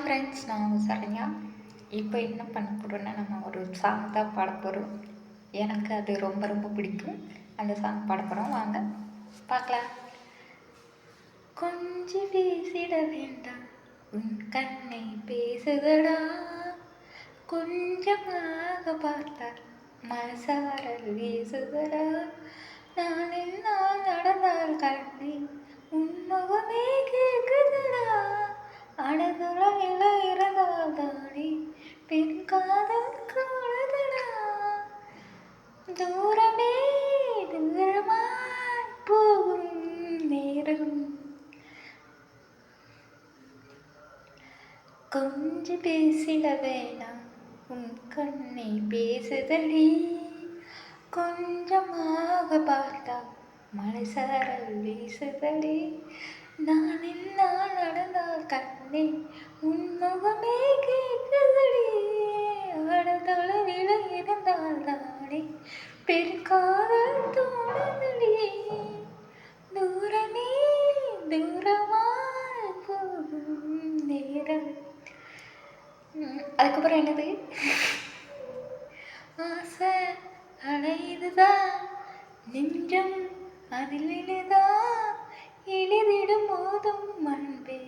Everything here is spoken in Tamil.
ஃப்ரெண்ட்ஸ், நான் உங்க சரண்யா. இப்போ என்ன பண்ண போகிறோன்னா, நம்ம ஒரு சாங் தான் பாட போகிறோம். எனக்கு அது ரொம்ப ரொம்ப பிடிக்கும். அந்த சாங் பாட போகிறோம், வாங்க பார்க்கலாம். கொஞ்சம் பேசிட வேண்டாம், உன் கண்ணை பேசுதடா, கொஞ்சமாக பார்த்தால் மனசாரல் வீசுதடா, நான் என்னால் நடந்தால் கண்ணை உன்முகமே கேட்குதடா, அடதுளவில இருந்தால் தானே பெண் காதல் காணுதடா, தூரமே தூரமாய் போகும் நேரம் கொஞ்சம் பேசிட வேணாம், உன் கண்ணை பேசுதடி, கொஞ்சமாக பார்த்தா மனசாரல் வீசுதடி, நான் என்னால் நடந்தால் கண்ணே உன் முகமே கேட்குதடி, அடதளவில இருந்தால் தானே பெருங்காதல் தோணுதடி, தூரமே தூரமாய் போகும் நேரம். அதுக்கப்புறம் என்னது, ஆசை அலையுதுதான் நெஞ்சம் அதில் இழுதான், இழுதிடும் போதும் அன்பே